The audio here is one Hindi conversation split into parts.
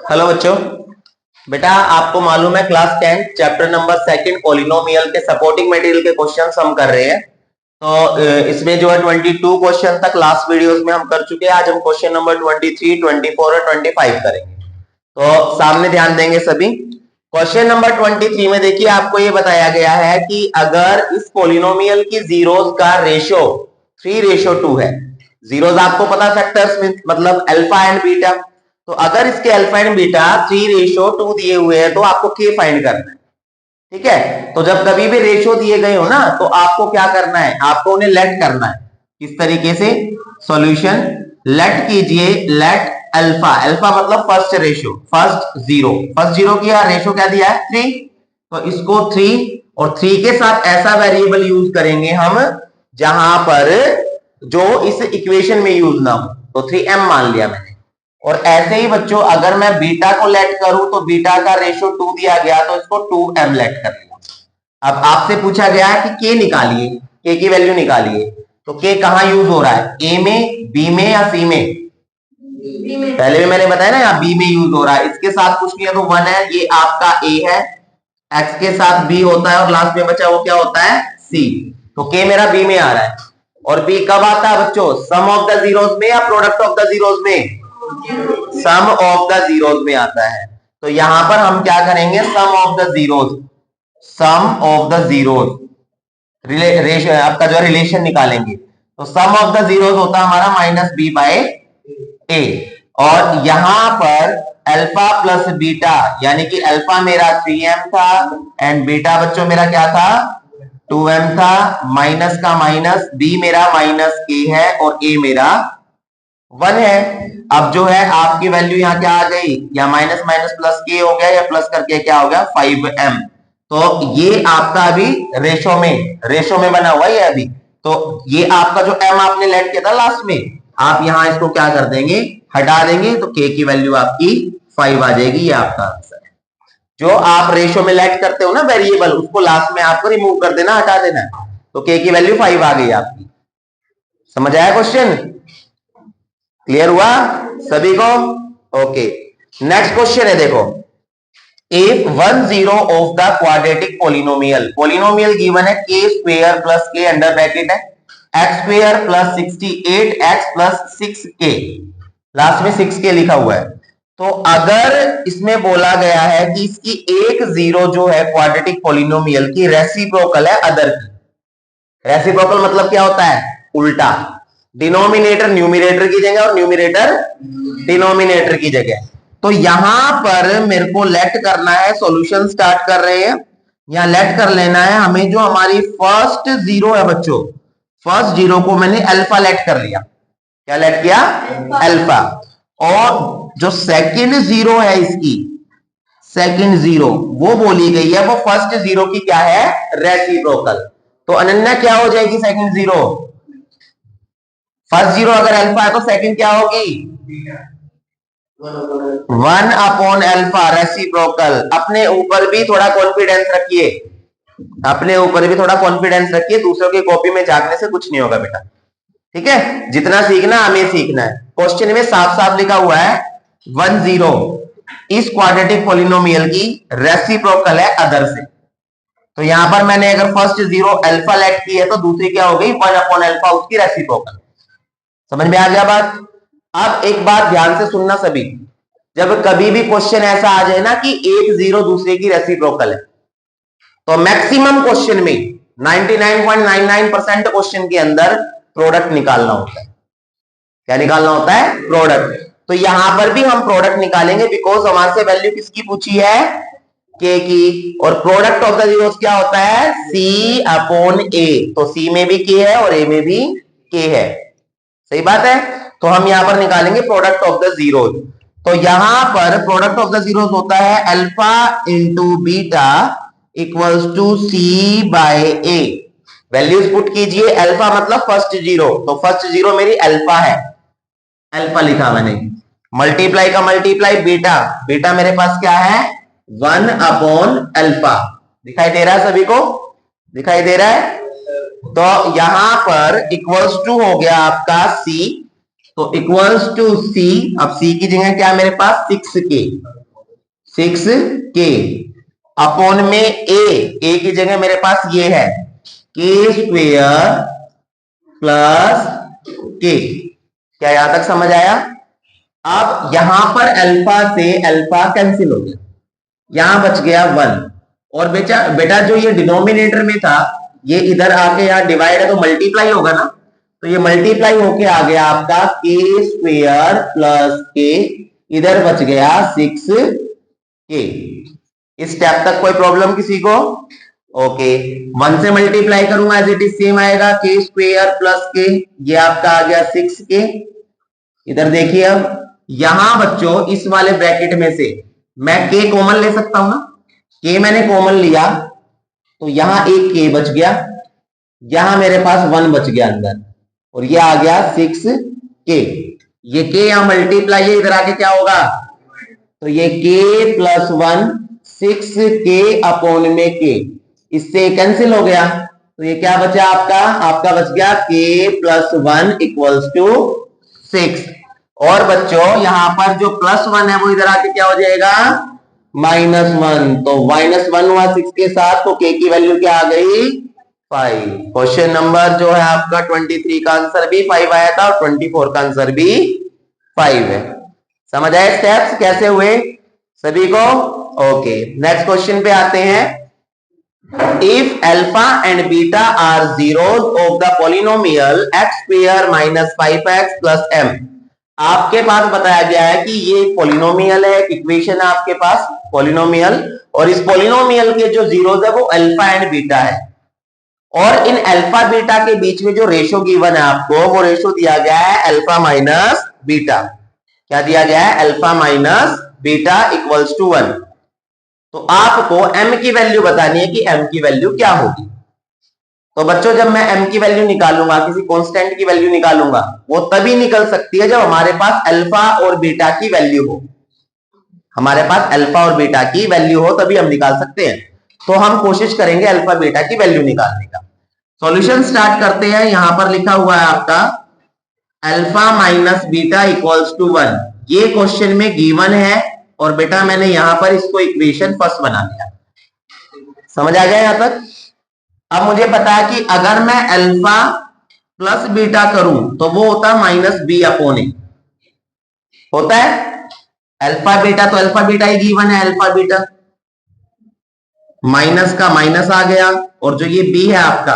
हेलो बच्चों, बेटा आपको मालूम है क्लास 10 चैप्टर नंबर 2 पॉलिनोमियल के सपोर्टिंग मटेरियल के क्वेश्चंस हम कर रहे हैं। तो इसमें जो है 22 क्वेश्चन तक लास्ट वीडियोस में हम कर चुके हैं। आज हम क्वेश्चन नंबर 23, 24 और 25 करेंगे। तो सामने ध्यान देंगे सभी। क्वेश्चन नंबर 23 में देखिए आपको ये बताया गया है कि अगर इस पॉलिनोमियल की जीरोस का रेशो 3:2 है। जीरोस आपको पता फैक्टर्स में मतलब अल्फा एंड बीटा। तो अगर इसके अल्फा एंड बीटा 3:2 दिए हुए हैं तो आपको के फाइंड करना है। ठीक है, तो जब कभी भी रेशियो दिए गए हो ना तो आपको क्या करना है, आपको उन्हें लेट करना है। किस तरीके से सॉल्यूशन लेट कीजिए, लेट अल्फा, अल्फा मतलब फर्स्ट रेशियो, फर्स्ट जीरो किया, रेशियो क्या दिया है 3। तो इसको 3 और 3 के साथ ऐसा वेरिएबल यूज करेंगे हम जहां पर जो इस इक्वेशन में यूज ना हो। तो 3m मान लिया मैंने। और ऐसे ही बच्चों अगर मैं बीटा को लेट करूं तो बीटा का रेशियो 2 दिया गया तो इसको 2m लेट कर लिया। अब आपसे पूछा गया है कि के निकालिए, के की वैल्यू निकालिए। तो के कहां यूज हो रहा है, ए में, बी में या सी में? पहले भी मैंने बताया ना यहाँ बी में यूज हो रहा है। इसके साथ कुछ नहीं है तो 1 है, ये आपका ए है, एक्स के साथ बी होता है और लास्ट में बचा वो क्या होता है सी। तो के मेरा बी में आ रहा है। और बी कब आता है बच्चों, सम ऑफ द जीरोस में या प्रोडक्ट ऑफ द जीरोस में? सम ऑफ द जीरोस में आता है। तो यहां पर हम क्या करेंगे, sum of the zeros, sum of the zeros आपका जो रिलेशन निकालेंगे। तो सम ऑफ द जीरोस होता है हमारा माइनस बी बाय ए। और यहां पर अल्फा प्लस बीटा यानी कि अल्फा मेरा 3m था एंड बीटा बच्चों मेरा क्या था 2m था। माइनस का माइनस, बी मेरा माइनस के है और ए मेरा 1 है। अब जो है आपकी वैल्यू यहाँ क्या आ गई, या माइनस माइनस प्लस के हो गया या प्लस करके क्या हो गया 5m। तो ये आपका अभी रेशो में बना हुआ है अभी। तो ये आपका जो m आपने लेट किया था लास्ट में, आप यहां इसको क्या कर देंगे, हटा देंगे। तो k की वैल्यू आपकी 5 आ जाएगी। ये आपका आंसर है। जो आप रेशो में लेट करते हो ना वेरिएबल, उसको लास्ट में आपको रिमूव कर देना, हटा देना। तो k की वैल्यू 5 आ गई आपकी। समझ आया क्वेश्चन? क्लियर हुआ सभी को? ओके, नेक्स्ट क्वेश्चन है देखो। If 1 0 of the quadratic polynomial, polynomial given है के स्क्वायर प्लस के अंडर ब्रैकेट है x square plus 68x plus 6k, last में 6k लिखा हुआ है। तो अगर इसमें बोला गया है कि इसकी एक जीरो जो है क्वाड्रेटिक पोलिनोमियल की रेसिप्रोकल है अदर की। रेसिप्रोकल मतलब क्या होता है, उल्टा। डिनोमिनेटर न्यूमिनेटर की जगह और न्यूमिनेटर डिनोमिनेटर की जगह। तो यहां पर मेरे को लेट करना है, सॉल्यूशन स्टार्ट कर रहे हैं। यहां लेट कर लेना है हमें जो हमारी फर्स्ट जीरो है बच्चों, फर्स्ट जीरो को मैंने अल्फा लेट कर लिया। क्या लेट किया, अल्फा। और जो सेकंड जीरो है इसकी, सेकंड जीरो वो बोली गई है वो फर्स्ट जीरो की क्या है, रेसिप्रोकल। तो अनन्या क्या हो जाएगी सेकंड जीरो, फर्स्ट जीरो अगर अल्फा है तो सेकंड क्या होगी 1 अपॉन अल्फा, रेसिप्रोकल। अपने ऊपर भी थोड़ा कॉन्फिडेंस रखिए, अपने ऊपर भी थोड़ा कॉन्फिडेंस रखिए, दूसरों की कॉपी में झांकने से कुछ नहीं होगा बेटा। ठीक है, जितना सीखना हमें सीखना है। क्वेश्चन में साफ साफ लिखा हुआ है 1 0 इस क्वाड्रेटिक पॉलिनोमियल की रेसिप्रोकल है अदर से। तो यहां पर मैंने अगर फर्स्ट जीरो अल्फा लेट की है तो दूसरी क्या हो गई 1 अपॉन अल्फा, उसकी रेसिप्रोकल। समझ में आ गया बात? अब एक बात ध्यान से सुनना सभी, जब कभी भी क्वेश्चन ऐसा आ जाए ना कि एक जीरो दूसरे की रेसिप्रोकल है, तो मैक्सिमम क्वेश्चन में 99.99% क्वेश्चन के अंदर प्रोडक्ट निकालना होता है। क्या निकालना होता है, प्रोडक्ट। तो यहां पर भी हम प्रोडक्ट निकालेंगे बिकॉज हमारे से वैल्यू किसकी पूछी है, के की। और प्रोडक्ट ऑफ द जीरोस क्या होता है, सी अपॉन ए। तो सी में भी के है और ए में भी के है। सही बात है। तो हम यहां पर निकालेंगे प्रोडक्ट ऑफ द जीरोस। तो यहां पर प्रोडक्ट ऑफ द जीरोस होता है alpha into beta equals to c by a. Values put कीजिए, अल्फा मतलब फर्स्ट जीरो, तो फर्स्ट जीरो मेरी अल्फा है, अल्फा लिखा मैंने। मल्टीप्लाई का मल्टीप्लाई बीटा, बीटा मेरे पास क्या है 1 अपॉन अल्फा। दिखाई दे रहा है सभी को, दिखाई दे रहा है? तो यहां पर इक्वल्स टू हो गया आपका सी, तो इक्वल्स टू सी। अब सी की जगह क्या है मेरे पास 6k, 6k अपॉन में ए की जगह मेरे पास ये है के स्क्वेयर प्लस के। क्या यहां तक समझ आया? अब यहां पर अल्फा से अल्फा कैंसिल हो गया, यहां बच गया 1। और बेटा जो ये डिनोमिनेटर में था ये इधर आके यहां डिवाइड है तो मल्टीप्लाई होगा ना, तो ये मल्टीप्लाई होके आ गया आपका के स्क्वेयर प्लस के, इधर बच गया 6k। इस स्टेप तक कोई प्रॉब्लम किसी को? ओके, 1 से मल्टीप्लाई करूंगा एज इट इज सेम आएगा के स्क्वेयर प्लस के, ये आपका आ गया 6k। इधर देखिए अब यहां बच्चों इस वाले ब्रैकेट में से मैं के कॉमन ले सकता हूं ना, के मैंने कॉमन लिया तो यहां एक के बच गया, यहां मेरे पास 1 बच गया अंदर, और ये आ गया 6k। ये के यहां मल्टीप्लाई है, इधर आके क्या होगा? तो ये k प्लस 1 6k अपॉन में k, इससे कैंसिल हो गया, तो ये क्या बचा आपका? आपका बच गया k प्लस 1 इक्वल्स टू 6। और बच्चों यहां पर जो प्लस 1 है वो इधर आके क्या हो जाएगा? -1। तो -1 हुआ 6 के साथ, तो k की वैल्यू क्या आ गई? 5। क्वेश्चन नंबर जो है आपका 23 का आंसर भी 5 आया था और 24 का आंसर भी 5 है। समझ आए स्टेप्स कैसे हुए सभी को? ओके, नेक्स्ट क्वेश्चन पे आते हैं। If alpha and beta are zeros of the polynomial x square minus 5x plus m। आपके पास बताया गया है कि ये पॉलिनोमियल है, इक्वेशन है आपके पास पॉलिनोमियल, और इस पॉलिनोमियल के जो जीरोस है वो अल्फा एंड बीटा है, और इन अल्फा बीटा के बीच में जो रेशो गिवन है आपको, वो रेशो दिया गया है अल्फा माइनस बीटा। क्या दिया गया है? Alpha minus beta equals to 1। तो आपको m की वैल्यू बतानी है कि m की वैल्यू क्या होगी। तो बच्चों जब मैं m की वैल्यू निकालूंगा, किसी कांस्टेंट की वैल्यू निकालूंगा, वो तभी निकल सकती है जब हमारे पास अल्फा और बीटा की वैल्यू हो। हमारे पास अल्फा और बीटा की वैल्यू हो तभी हम निकाल सकते हैं। तो हम कोशिश करेंगे अल्फा बीटा की वैल्यू निकालने का। सॉल्यूशन स्टार्ट करते हैं। यहां पर लिखा हुआ है आपका alpha minus beta equals to 1। ये क्वेश्चन में गिवन है, और बेटा मैंने यहां पर इसको इक्वेशन फर्स्ट बना लिया। समझ आ गया यहां तक? अब मुझे पता है कि अगर मैं अल्फा प्लस बीटा करूं तो वो होता है माइनस बी अपॉन ए, होता है अल्फा बीटा, तो अल्फा बीटा ही गिवन है, अल्फा बीटा माइनस का माइनस आ गया, और जो ये बी है आपका,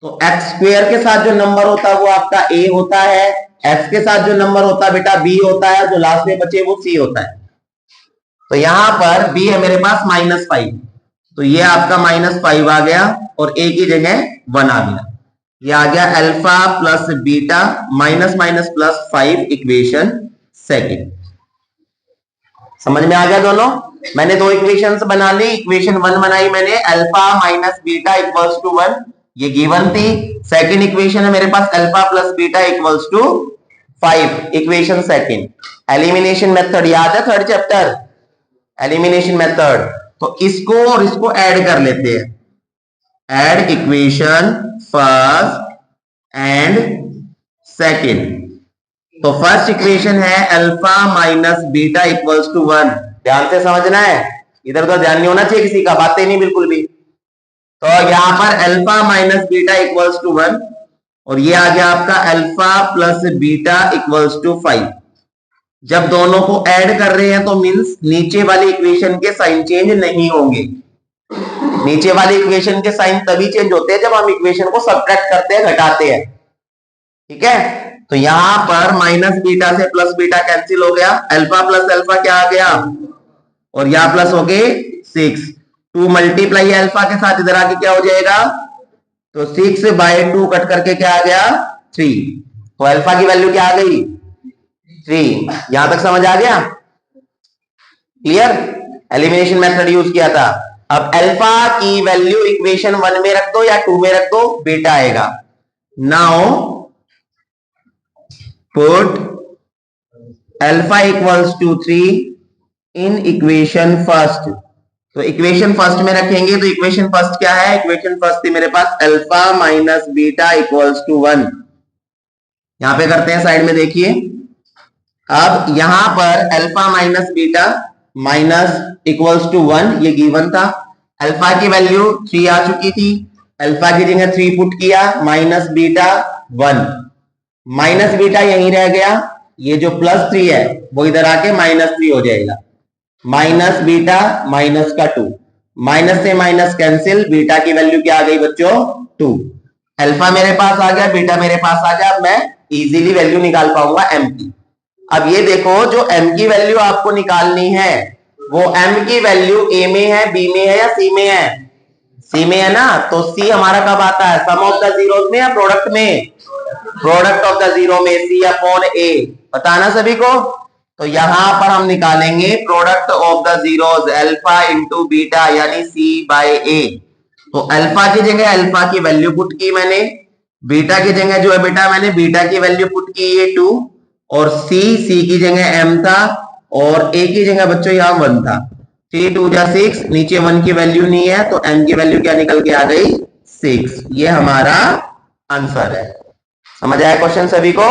तो एक्स स्क्वायर के साथ जो नंबर होता है वो आपका ए होता है, एक्स के साथ जो नंबर होता है बेटा बी होता है, जो लास्ट में बचे वो सी होता है। तो यहां पर बी है मेरे पास -5, तो ये आपका -5 आ गया, और ए की जगह 1 आ गया। ये आ गया alpha plus beta minus minus plus 5 equation second. समझ में आ गया दोनों? मैंने दो इक्वेशंस बना ली। इक्वेशन 1 बनाई मैंने alpha minus beta equals to 1, ये गिवन थी। सेकंड इक्वेशन है मेरे पास alpha plus beta equals to 5, equation second. Elimination method याद है थर्ड चैप्टर, एलिमिनेशन मेथड। तो इसको और इसको ऐड कर लेते हैं, add equation first and second. तो फर्स्ट इक्वेशन है alpha minus beta equals to 1। ध्यान से समझना है, इधर उधर ध्यान नहीं होना चाहिए किसी का, बातें नहीं बिल्कुल भी। तो यहां पर alpha minus beta equals to 1, और ये आ गया आपका alpha plus beta equals to 5। जब दोनों को ऐड कर रहे हैं तो मींस नीचे वाली इक्वेशन के साइन चेंज नहीं होंगे। नीचे वाली इक्वेशन के साइन तभी चेंज होते हैं जब हम इक्वेशन को सब्ट्रैक्ट करते हैं, घटाते हैं। ठीक है, तो यहां पर माइनस बीटा से प्लस बीटा कैंसिल हो गया, अल्फा प्लस अल्फा क्या आ गया, और यहां प्लस हो गए 6। 2 मल्टीप्लाई अल्फा के साथ इधर आके क्या हो जाएगा, तो 6/2 कट करके क्या आ गया 3। तो अल्फा की वैल्यू क्या आ गई 3। यहां तक समझ आ गया? क्लियर? एलिमिनेशन मेथड यूज किया था। अब अल्फा की वैल्यू इक्वेशन 1 में रख दो या 2 में रख दो, बीटा आएगा। Now put alpha equals to 3 in equation first. तो इक्वेशन फर्स्ट में रखेंगे, तो इक्वेशन फर्स्ट क्या है, इक्वेशन फर्स्ट थी मेरे पास alpha minus beta equals to 1। यहां पे करते हैं साइड में, देखिए अब यहां पर alpha minus beta minus equals to 1, ये गिवन था। अल्फा की वैल्यू 3 आ चुकी थी, अल्फा की जगह 3 पुट किया, माइनस बीटा 1, माइनस बीटा यहीं रह गया, ये जो +3 है वो इधर आके -3 हो जाएगा, माइनस बीटा माइनस का 2, माइनस से माइनस कैंसिल, बीटा की वैल्यू क्या आ गई बच्चों 2, अल्फा मेरे पास आ गया, बीटा मेरे पास आ गया, अब मैं इजीली वैल्यू निकाल पाऊंगा m की। अब ये देखो जो m की वैल्यू आपको निकालनी है वो m की वैल्यू a में है, b में है या c में है? c में है ना, तो c हमारा कब आता है, सम ऑफ द जीरोस में या प्रोडक्ट में? प्रोडक्ट ऑफ द जीरो में, c अपॉन a, बताना सभी को। तो यहां पर हम निकालेंगे product of the zeros alpha into beta यानी c बाय a। तो अल्फा की जगह अल्फा की वैल्यू पुट की मैंने, बीटा की जगह जो है बेटा मैंने बीटा की वैल्यू पुट की ये 2, और c की जगह m था और a की जगह बच्चों यहां 1 था, 3 2 जा 6, नीचे 1 की वैल्यू नहीं है तो m की वैल्यू क्या निकल के आ गई 6, ये हमारा आंसर है। समझ आया क्वेश्चन सभी को?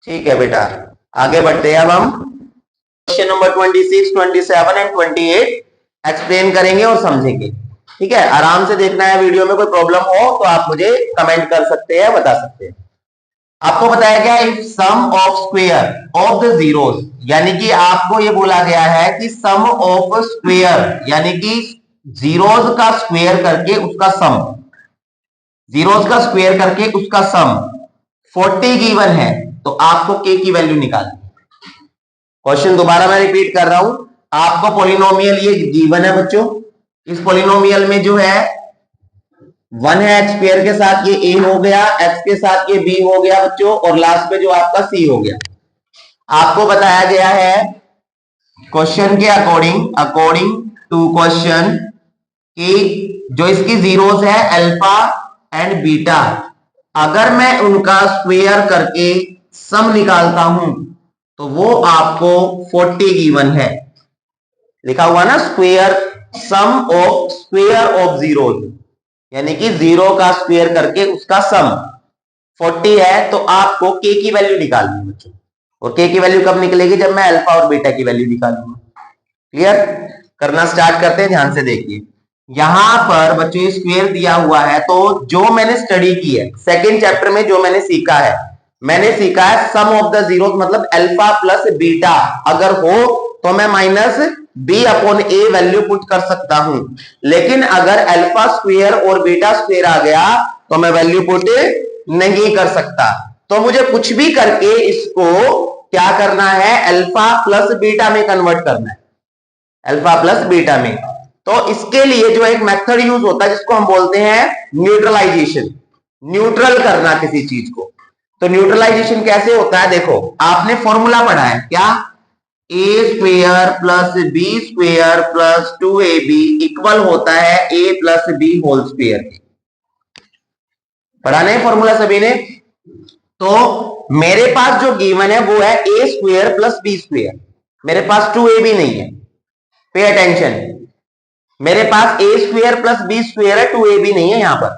ठीक है बेटा, आगे बढ़ते हैं। अब हम क्वेश्चन नंबर 26, 27 एंड 28 एक्सप्लेन करेंगे और समझेंगे। ठीक है, आराम से देखना है वीडियो में, कोई प्रॉब्लम हो तो आप मुझे कमेंट कर सकते हैं, बता सकते हैं। आपको बताया गया if sum of square of the zeros, यानी कि आपको ये बोला गया है कि सम ऑफ स्क्वायर यानी कि जीरोस का स्क्वायर करके उसका सम, जीरोस का स्क्वायर करके उसका सम 40 गिवन है, तो आपको k की वैल्यू निकालनी। क्वेश्चन दोबारा मैं रिपीट कर रहा हूं, आपको पॉलिनोमियल ये गिवन है बच्चों, इस पॉलिनोमियल में जो है 1 है x स्क्वायर के साथ, ये a हो गया, x के साथ ये b हो गया बच्चों, और लास्ट में जो आपका c हो गया। आपको बताया गया है क्वेश्चन के अकॉर्डिंग टू क्वेश्चन कि जो इसकी जीरोस है अल्फा एंड बीटा, अगर मैं उनका स्क्वायर करके सम निकालता हूं तो वो आपको 40 गिवन है, लिखा हुआ ना square, sum of square of zeros, यानी कि जीरो का स्क्वायर करके उसका सम 40 है, तो आपको k की वैल्यू निकालनी है बच्चों। और k की वैल्यू कब निकलेगी, जब मैं अल्फा और बीटा की वैल्यू निकालूंगा। क्लियर? करना स्टार्ट करते हैं, ध्यान से देखिए। यहां पर बच्चों स्क्वायर दिया हुआ है, तो जो मैंने स्टडी की है सेकेंड चैप्टर में, जो मैंने सीखा है सम ऑफ द जीरोस, मतलब अल्फा प्लस बीटा अगर हो तो मैं minus b upon a value put कर सकता हूं, लेकिन अगर अल्फा स्क्वायर और बीटा स्क्वायर आ गया तो मैं वैल्यू पुट नहीं कर सकता। तो मुझे कुछ भी करके इसको क्या करना है, अल्फा प्लस बीटा में कन्वर्ट करना है, अल्फा प्लस बीटा में। तो इसके लिए जो एक मेथड यूज होता है जिसको हम बोलते हैं न्यूट्रलाइजेशन, न्यूट्रल करना किसी चीज को। तो न्यूट्रलाइजेशन कैसे होता है, देखो आपने फॉर्मूला पढ़ा है क्या, a square plus b square plus 2ab equal होता है a plus b whole square. पढ़ा नहीं फॉर्मूला सभी ने? तो मेरे पास जो गिवन है वो है a square plus b square, मेरे पास 2ab नहीं है, पे अटेंशन, मेरे पास a square plus b square है, 2ab नहीं है यहां पर।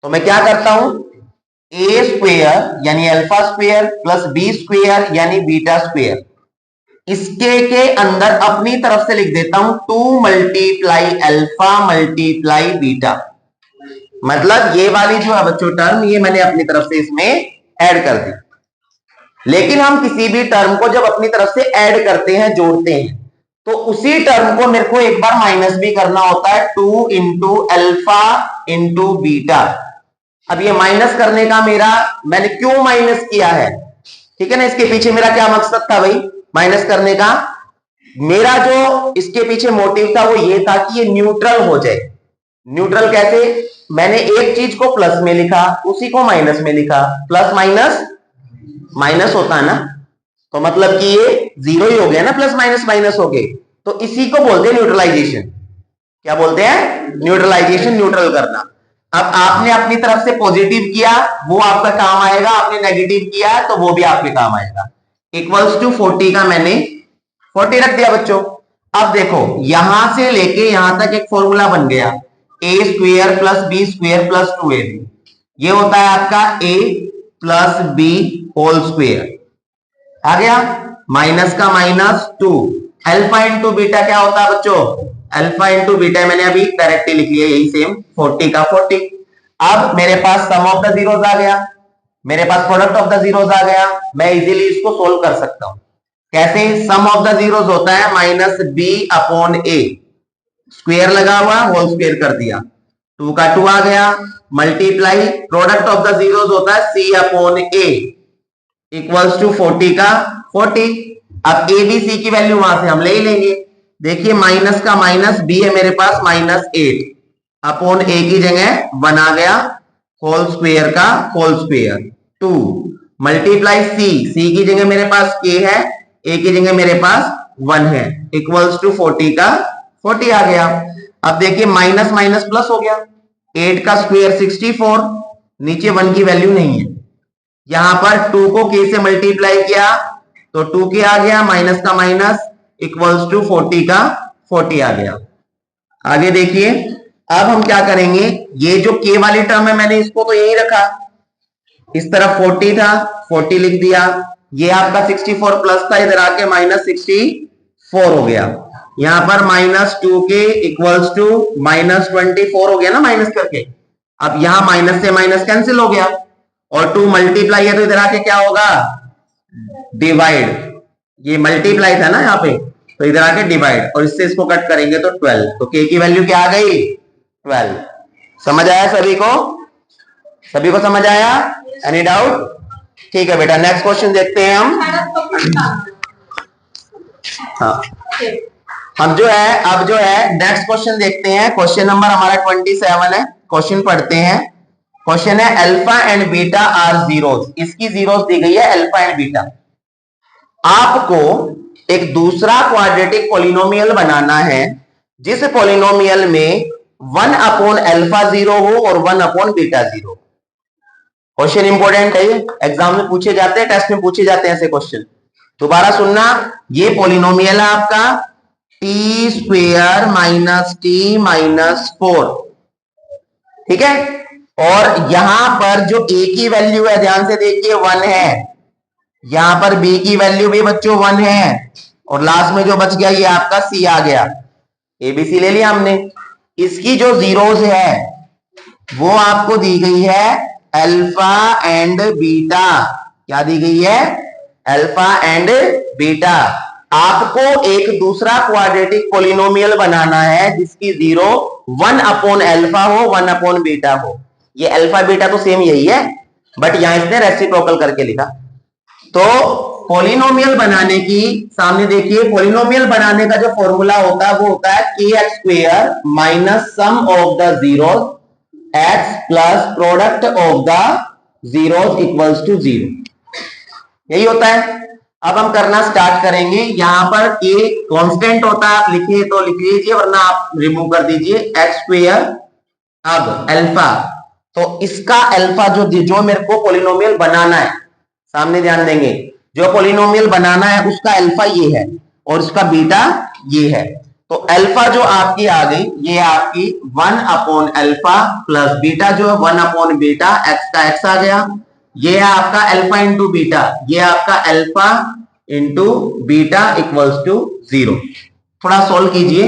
तो मैं क्या करता हूं, a स्क्वायर यानी alpha square plus b square यानी बीटा स्क्वायर, इसके के अंदर अपनी तरफ से लिख देता हूं 2 मल्टीप्लाई अल्फा मल्टीप्लाई बीटा, मतलब ये वाली जो है बच्चों टर्म, ये मैंने अपनी तरफ से इसमें ऐड कर दी। लेकिन हम किसी भी टर्म को जब अपनी तरफ से ऐड करते हैं, जोड़ते हैं, तो उसी टर्म को मेरे को एक बार माइनस भी करना होता है, 2 इंटू अल्फा इंटू बीटा। अब ये माइनस करने का मैंने क्यों माइनस किया है, ठीक है ना, इसके पीछे मेरा क्या मकसद था भाई माइनस करने का, मेरा जो इसके पीछे मोटिव था वो ये था कि ये न्यूट्रल हो जाए। न्यूट्रल कैसे, मैंने एक चीज को प्लस में लिखा, उसी को माइनस में लिखा, प्लस माइनस माइनस होता है ना, तो मतलब कि ये जीरो ही हो गया ना, प्लस माइनस माइनस हो गए, तो इसी को बोलते हैं न्यूट्रलाइजेशन। क्या बोलते हैं, न्यूट्रलाइजेशन, न्यूट्रल करना। अब आपने अपनी तरफ से पॉजिटिव किया वो आपका काम आएगा, आपने नेगेटिव किया तो वो भी आपके काम आएगा। इक्वल्स टू 40 का मैंने 40 रख दिया बच्चों। अब देखो यहां से लेके यहां तक एक फॉर्मूला बन गया, a square plus b square plus 2ab, ये होता है आपका a plus b whole square, आ गया, माइनस का माइनस 2 अल्फा इंटू बीटा क्या होता है बच्चों? अल्फा इंटू बीटा मैंने अभी डायरेक्टली लिख लिया, यही सेम 40 का 40। अब मेरे पास सम ऑफ द जीरोस आ गया, मेरे पास प्रोडक्ट ऑफ द जीरोस आ गया, मैं इजीली इसको सोल्व कर सकता हूं। कैसे? सम ऑफ द जीरोस होता है माइनस बी अपॉन ए, स्क्वायर लगा हुआ होल स्क्वायर कर दिया, 2 का 2 आ गया, multiply product of the zeros होता है सी अपॉन ए इक्वल्स टू 40 का 40। अब ए बी सी की वैल्यू वहां से हम ले ही लेंगे। देखिए माइनस का माइनस, बी है मेरे पास -8 अपॉन ए की जगह 1 आ गया, होल स्क्वायर का होल स्क्वायर 2 मल्टीप्लाई सी, सी की जगह मेरे पास के है, ए की जगह मेरे पास 1 है, इक्वल्स टू 40 का 40 आ गया। अब देखिए माइनस माइनस प्लस हो गया, 8 का स्क्वायर 64, नीचे 1 की वैल्यू नहीं है, यहां पर 2 को k से मल्टीप्लाई किया तो 2k आ गया, माइनस का माइनस इक्वल्स टू 40 का 40 आ गया। आगे देखिए, अब हम क्या करेंगे, ये जो k वाली टर्म है मैंने इसको तो यही रखा, इस तरफ 40 था 40 लिख दिया, ये आपका 64 प्लस था, इधर आके -64 हो गया, यहां पर -2k इक्वल्स टू -24 हो गया ना माइनस करके। अब यहां माइनस से माइनस कैंसिल हो गया और 2 मल्टीप्लाई है तो इधर आके क्या होगा, डिवाइड, ये मल्टीप्लाई था ना यहाँ पे तो इधर आके डिवाइड, और इससे इसको कट करेंगे तो 12, तो k की वैल्यू क्या आ गई 12। समझ आया सभी को? सभी को समझ आया? Any doubt? ठीक है बेटा, नेक्स्ट क्वेश्चन देखते हैं हम। हाँ, हम जो है अब जो है नेक्स्ट क्वेश्चन देखते हैं। क्वेश्चन नंबर हमारा 27 है, क्वेश्चन पढ़ते हैं। क्वेश्चन है alpha and beta are zeros, इसकी जीरोस दी गई है अल्फा एंड बीटा। आपको एक दूसरा क्वाड्रेटिक पॉलिनोमियल बनाना है जिस पॉलिनोमियल में 1 अपॉन अल्फा 0 हो और 1 अपॉन बीटा 0। क्वेश्चन इंपॉर्टेंट है, एग्जाम में पूछे जाते हैं, टेस्ट में पूछे जाते हैं ऐसे क्वेश्चन। दोबारा सुनना, ये पॉलिनोमियल है आपका T square minus T minus 4, ठीक है, और यहां पर जो a की वैल्यू है ध्यान से देखिए 1 है, यहां पर b की वैल्यू भी बच्चों 1 है, और लास्ट में जो बच गया ये आपका c आ गया, abc ले लिया हमने। इसकी जो जीरोस है वो आपको दी गई है अल्फा एंड बीटा। क्या दी गई है? Alpha and beta. आपको एक दूसरा क्वाड्रेटिक पॉलिनोमियल बनाना है जिसकी जीरो 1 अपॉन अल्फा हो 1 अपॉन बीटा हो। ये अल्फा बीटा तो सेम यही है, बट यहां इसने रेसिप्रोकल करके लिखा। तो पॉलिनोमियल बनाने की, सामने देखिए, पॉलिनोमियल बनाने का जो फॉर्मूला होता है वो होता है kx square minus sum of the zeros x plus product of the zeros equals to 0, यही होता है। अब हम करना स्टार्ट करेंगे। यहां पर k कांस्टेंट होता है, आप लिखिए तो लिख लीजिए, वरना आप रिमूव कर दीजिए, x स्क्वायर। अब अल्फा, तो इसका अल्फा जो मेरे को पॉलिनोमियल बनाना है, सामने ध्यान देंगे, जो पॉलिनोमियल बनाना है उसका अल्फा ये है और उसका बीटा ये है। तो अल्फा जो आपकी आ गई ये आपकी 1 अपॉन अल्फा प्लस बीटा जो है 1 अपॉन बीटा, एक्स का एक्स आ गया, ये है आपका अल्फा इंटू बीटा, ये आपका alpha into beta equals to 0। थोड़ा सोल्व कीजिए,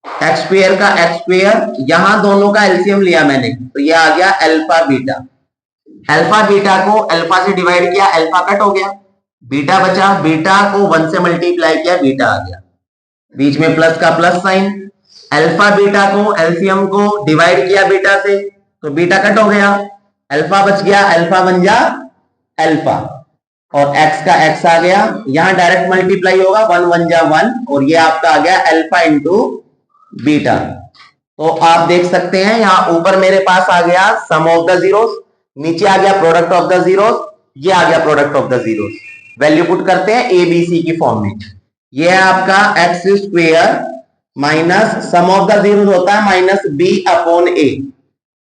एक्स स्क्वायर का एक्स स्क्वायर, यहां दोनों का एलसीएम लिया मैंने तो ये आ गया अल्फा बीटा। अल्फा बीटा को अल्फा से डिवाइड किया, अल्फा कट हो गया, बीटा बचा, बीटा को 1 से मल्टीप्लाई किया, बीटा आ गया, बीच में प्लस का प्लस साइन। अल्फा बीटा को एलसीएम को डिवाइड किया बीटा से तो बीटा कट हो गया, अल्फा बच गया, अल्फा बन जा अल्फा, और x का x आ गया, यहां डायरेक्ट मल्टीप्लाई होगा, 1 1 जा 1, और ये आपका आ गया अल्फा इंटू बीटा। तो आप देख सकते हैं यहां ऊपर मेरे पास आ गया सम ऑफ द जीरोस, नीचे आ गया प्रोडक्ट ऑफ द जीरोस, ये आ गया product of the zeros. Value put करते हैं ए बी सी की फॉर्म में। ये है आपका x square minus sum of the zeros होता है माइनस बी अपॉन ए,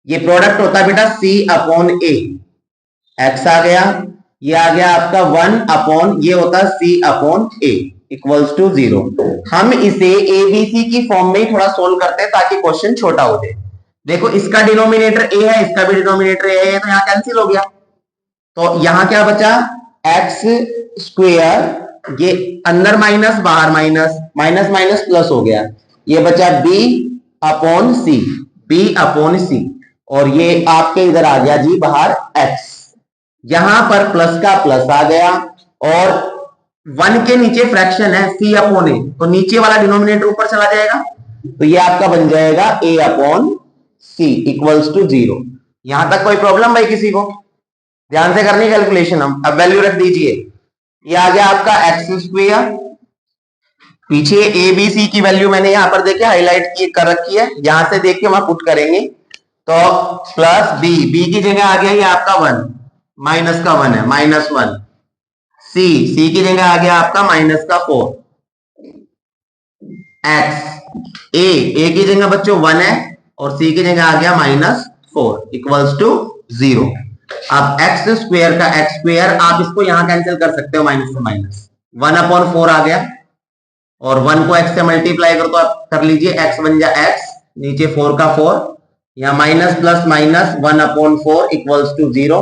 ये प्रोडक्ट होता है बेटा सी अपॉन ए, एक्स आ गया, ये आ गया आपका 1 अपॉन, ये होता है सी अपॉन ए इक्वल्स टू 0। हम इसे एबीसी की फॉर्म में ही थोड़ा सोल्व करते हैं ताकि क्वेश्चन छोटा हो जाए। देखो इसका डिनोमिनेटर ए है, इसका भी डिनोमिनेटर ए है, तो यहां कैंसिल हो गया, तो यहां क्या बचा, एक्स स्क्वायर ये अंदर माइनस बाहर माइनस, माइनस माइनस प्लस हो गया, ये बचा b अपॉन सी, b अपॉन सी, और ये आपके इधर आ गया जी बाहर x, यहां पर प्लस का प्लस आ गया, और 1 के नीचे फ्रैक्शन है c अपॉन ए, तो नीचे वाला डिनोमिनेटर ऊपर चला जाएगा, तो ये आपका बन जाएगा a upon c equals to 0। यहां तक कोई प्रॉब्लम भाई किसी को? ध्यान से करनी कैलकुलेशन। हम अब वैल्यू रख दीजिए, ये आ गया आपका एक्स स्क्वायर, पीछे ए बी सी की वैल्यू मैंने यहां पर देखे हाईलाइट की कर रखी है, यहां से देख के वहां पुट करेंगे, तो प्लस बी, बी की जगह आ गया ये आपका 1, माइनस का 1 है, -1, सी, सी की जगह आ गया आपका माइनस का 4, एक्स, ए की जगह बच्चों 1 है, और सी की जगह आ गया -4 इक्वल्स टू 0। अब एक्स स्क्वायर का एक्स स्क्वायर आप इसको यहां कैंसिल कर सकते हो, माइनस से माइनस, 1/4 आ गया, और 1 को x से मल्टीप्लाई कर तो आप कर लीजिए, x बन जा x, नीचे 4 का 4, यहाँ minus plus minus 1/4 equals to 0,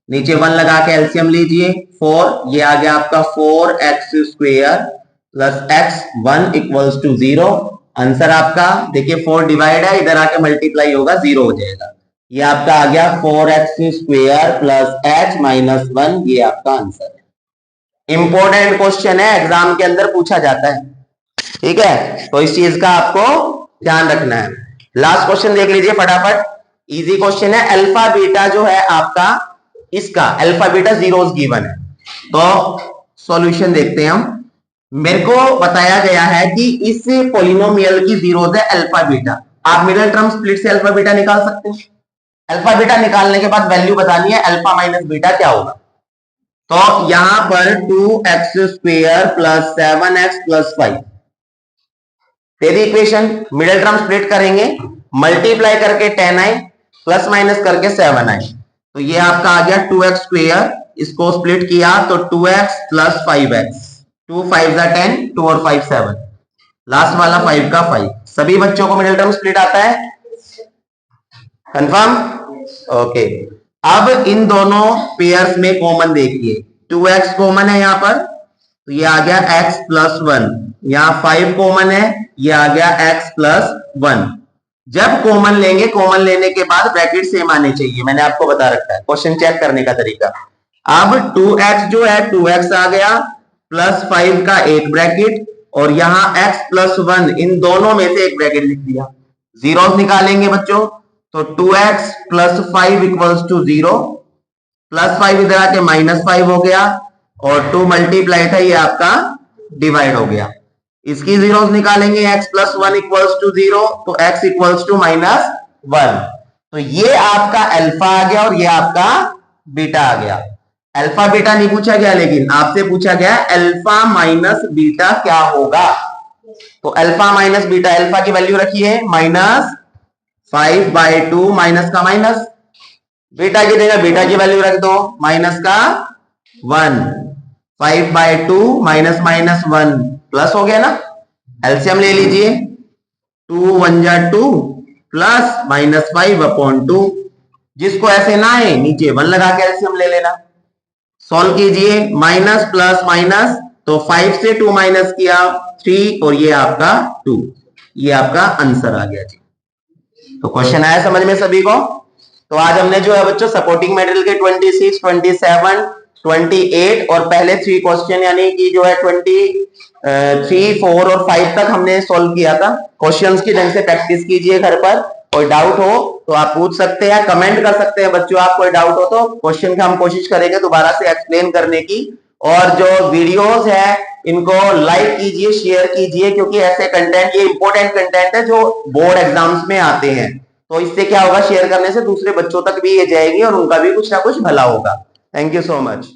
नीचे 1 लगा के एलसीएम लीजिए 4, ये आ गया आपका 4x square plus x 1 equals to 0। Answer आपका देखिए 4 डिवाइड है, इधर आके मल्टीप्लाई होगा 0 हो जाएगा, ये आपका आ गया 4x square plus h minus 1, ये आपका आंसर है। इंपॉर्टेंट क्वेश्चन है, एग्जाम के अंदर पूछा जाता है, ठीक है, तो इस चीज का आपको ध्यान रखना है। लास्ट क्वेश्चन देख लीजिए फटाफट, इजी क्वेश्चन है। अल्फा बीटा जो है आपका, इसका अल्फा बीटा जीरोस गिवन है, तो सॉल्यूशन देखते हैं हम। मेरे को बताया गया है कि इस पॉलिनोमियल की जीरोस है अल्फा बीटा, आप मिडिल टर्म स्प्लिट से अल्फा बीटा निकाल सकते हैं। अल्फा बीटा निकालने के बाद वैल्यू बतानी है अल्फा माइनस बीटा क्या होगा, तो यहां पर 2x square plus 7x plus 5 तेरी इक्वेशन, मिडिल टर्म स्प्लिट करेंगे, मल्टीप्लाई करके 10 आई प्लस माइनस करके 7 आई, तो ये आपका आ गया 2x स्क्वायर, इसको स्प्लिट किया तो 2x प्लस 5x, 2 5 10, 2 और 5 7, लास्ट वाला 5 का 5। सभी बच्चों को मिडिल टर्म स्प्लिट आता है, कंफर्म? ओके, अब इन दोनों पेयर्स में कॉमन देखिए, 2x कॉमन है यहां पर, तो ये आ गया x प्लस 1, यहां 5 कॉमन है, ये आ गया x प्लस 1। जब कॉमन लेंगे, कॉमन लेने के बाद ब्रैकेट सेम आने चाहिए, मैंने आपको बता रखा है क्वेश्चन चेक करने का तरीका। अब 2x जो है 2x आ गया, प्लस 5 का एक ब्रैकेट, और यहां x प्लस 1, इन दोनों में से एक ब्रैकेट लिख दिया। जीरोस निकालेंगे बच्चों, तो 2x plus 5 equals to 0, plus 5 इधर आके -5 हो गया, और 2 मल्टीप्लाई था, ये आपका डिवाइड हो गया। इसकी जीरोस निकालेंगे, x प्लस 1 इक्वल्स टू 0, तो x इक्वल्स टू -1, तो ये आपका अल्फा आ गया और ये आपका बीटा आ गया। अल्फा बीटा नहीं पूछा गया, लेकिन आपसे पूछा गया अल्फा माइनस बीटा क्या होगा, तो अल्फा माइनस बीटा, अल्फा की वैल्यू रखी है -5/2, माइनस का माइनस, बीटा की जगह बीटा की वैल्यू रख दो, माइनस का 1, 5/2 माइनस माइनस 1 प्लस हो गया ना, एलसीएम ले लीजिए, 2 1 जा 2 प्लस -5/2, जिसको ऐसे ना है नीचे 1 लगा के एलसीएम ले लेना, सॉल्व कीजिए, माइनस प्लस माइनस, तो 5 से 2 माइनस किया 3, और ये आपका 2, ये आपका आंसर आ गया जी। तो क्वेश्चन आया समझ में सभी को? तो आज हमने जो है बच्चों सपोर्टिंग मटेरियल के 26, 27, 28 और पहले 3 क्वेश्चन यानी कि जो है 23, 4 और 5 तक हमने सॉल्व किया था। क्वेश्चंस की ढंग से प्रैक्टिस कीजिए घर पर, कोई डाउट हो तो आप पूछ सकते हैं, कमेंट कर सकते हैं बच्चों, आप कोई डाउट हो तो क्वेश्चन का हम कोशिश करेंगे दोबारा से एक्सप्लेन करने की। और जो वीडियोस है इनको लाइक कीजिए, शेयर कीजिए, क्योंकि ऐसे कंटेंट, ये इंपॉर्टेंट कंटेंट है जो बोर्ड एग्जाम्स में आते हैं, तो इससे क्या होगा, शेयर करने से दूसरे बच्चों तक भी ये जाएगी और उनका भी कुछ ना कुछ भला होगा। Thank you so much.